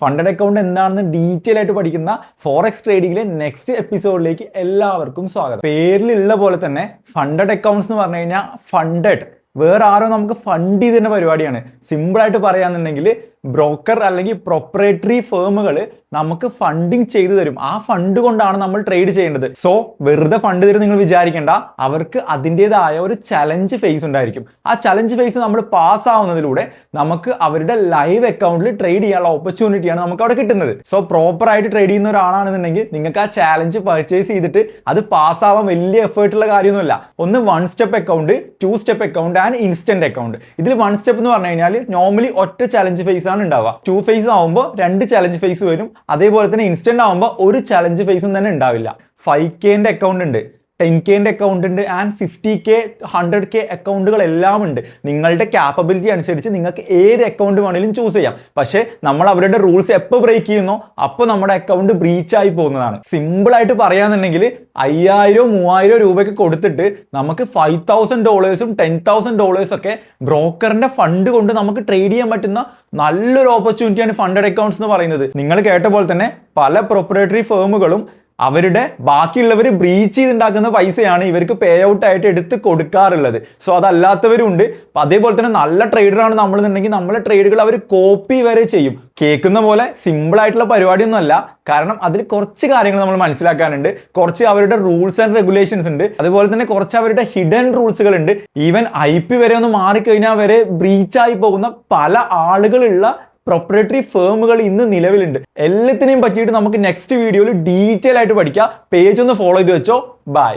Funded account എന്താണെന്ന് detail ആയിട്ട് പഠിക്കുന്ന ഫോറക്സ് ട്രേഡിംഗിലെ നെക്സ്റ്റ് എപ്പിസോഡിലേക്ക് എല്ലാവർക്കും സ്വാഗതം. പേരിലുള്ള പോലെ തന്നെ ഫണ്ടഡ് അക്കൗണ്ട്സ് എന്ന് പറഞ്ഞു കഴിഞ്ഞാൽ ഫണ്ടഡ് വേറെ ആരോ നമുക്ക് ഫണ്ട് ചെയ്തിരുന്ന പരിപാടിയാണ്. സിമ്പിളായിട്ട് പറയാന്നുണ്ടെങ്കിൽ ബ്രോക്കർ അല്ലെങ്കിൽ പ്രൊപ്പറേറ്ററി ഫേമുകൾ നമുക്ക് ഫണ്ടിങ് ചെയ്തു തരും. ആ ഫണ്ട് കൊണ്ടാണ് നമ്മൾ ട്രേഡ് ചെയ്യേണ്ടത്. സോ വെറുതെ ഫണ്ട് തരും നിങ്ങൾ വിചാരിക്കേണ്ട. അവർക്ക് അതിൻ്റെതായ ഒരു ചലഞ്ച് ഫേസ് ഉണ്ടായിരിക്കും. ആ ചലഞ്ച് ഫേസ് നമ്മൾ പാസ് ആവുന്നതിലൂടെ നമുക്ക് അവരുടെ ലൈവ് അക്കൗണ്ടിൽ ട്രേഡ് ചെയ്യാനുള്ള ഓപ്പർച്യൂണിറ്റിയാണ് നമുക്ക് അവിടെ കിട്ടുന്നത്. സോ പ്രോപ്പർ ആയിട്ട് ട്രേഡ് ചെയ്യുന്ന ഒരാളാണെന്നുണ്ടെങ്കിൽ നിങ്ങൾക്ക് ആ ചാലഞ്ച് പർച്ചേസ് ചെയ്തിട്ട് അത് പാസ്സാവാൻ വലിയ എഫേർട്ടുള്ള കാര്യമൊന്നുമില്ല. ഒന്ന് 1 step account, 2 step account and instant account. ഇതിൽ 1 സ്റ്റെപ്പ് എന്ന് പറഞ്ഞു കഴിഞ്ഞാൽ നോർമലി ഒറ്റ ചലഞ്ച് ഫേസ് ആണ് ഉണ്ടാവുക. 2 ഫേസ് ആവുമ്പോൾ 2 ചലഞ്ച് ഫേസ് വരും. അതേപോലെ തന്നെ ഇൻസ്റ്റന്റ് ആവുമ്പോൾ ഒരു ചലഞ്ച് ഫേസും തന്നെ ഉണ്ടാവില്ല. 5Kന്റെ അക്കൗണ്ട് ഉണ്ട്, 10Kന്റെ അക്കൗണ്ട് ഉണ്ട് ആൻഡ് 50K 100K അക്കൗണ്ടുകൾ എല്ലാം ഉണ്ട്. നിങ്ങളുടെ ക്യാപ്പബിലിറ്റി അനുസരിച്ച് നിങ്ങൾക്ക് ഏത് അക്കൗണ്ട് വേണമെങ്കിലും ചൂസ് ചെയ്യാം. പക്ഷേ നമ്മൾ അവരുടെ റൂൾസ് എപ്പോൾ ബ്രേക്ക് ചെയ്യുന്നോ അപ്പോൾ നമ്മുടെ അക്കൗണ്ട് ബ്രീച്ച് ആയി പോകുന്നതാണ്. സിമ്പിൾ ആയിട്ട് പറയാന്നുണ്ടെങ്കിൽ 5000-3000 രൂപയ്ക്ക് കൊടുത്തിട്ട് നമുക്ക് $5,000 $10,000 ഒക്കെ ബ്രോക്കറിന്റെ ഫണ്ട് കൊണ്ട് നമുക്ക് ട്രേഡ് ചെയ്യാൻ പറ്റുന്ന നല്ലൊരു ഓപ്പർച്യൂണിറ്റിയാണ് ഫണ്ടഡ് അക്കൗണ്ട്സ് എന്ന് പറയുന്നത്. നിങ്ങൾ കേട്ട പോലെ തന്നെ പല പ്രൊപ്പറേറ്ററി ഫേമുകളും അവരുടെ ബാക്കിയുള്ളവർ ബ്രീച്ച് ചെയ്തുണ്ടാക്കുന്ന പൈസയാണ് ഇവർക്ക് പേ ഔട്ട് ആയിട്ട് എടുത്ത് കൊടുക്കാറുള്ളത്. സോ അതല്ലാത്തവരുണ്ട്. അതേപോലെ തന്നെ നല്ല ട്രേഡറാണ് നമ്മളെന്നുണ്ടെങ്കിൽ നമ്മളെ ട്രേഡുകൾ അവർ കോപ്പി വരെ ചെയ്യും. കേൾക്കുന്ന പോലെ സിമ്പിൾ ആയിട്ടുള്ള പരിപാടിയൊന്നും അല്ല. കാരണം അതിൽ കുറച്ച് കാര്യങ്ങൾ നമ്മൾ മനസ്സിലാക്കാനുണ്ട്. കുറച്ച് അവരുടെ റൂൾസ് ആൻഡ് റെഗുലേഷൻസ് ഉണ്ട്. അതുപോലെ തന്നെ കുറച്ച് അവരുടെ ഹിഡൻ റൂൾസുകൾ ഉണ്ട്. ഈവൻ IP വരെ ഒന്ന് മാറിക്കഴിഞ്ഞാൽ വരെ ബ്രീച്ചായി പോകുന്ന പല ആളുകളുള്ള പ്രൊപ്പറേറ്ററി ഫേമുകൾ ഇന്ന് നിലവിലുണ്ട്. എല്ലാത്തിനെയും പറ്റിയിട്ട് നമുക്ക് നെക്സ്റ്റ് വീഡിയോയിൽ ഡീറ്റെയിൽ ആയിട്ട് പഠിക്കാം. പേജ് ഒന്ന് ഫോളോ ചെയ്ത് വെച്ചോ. ബൈ.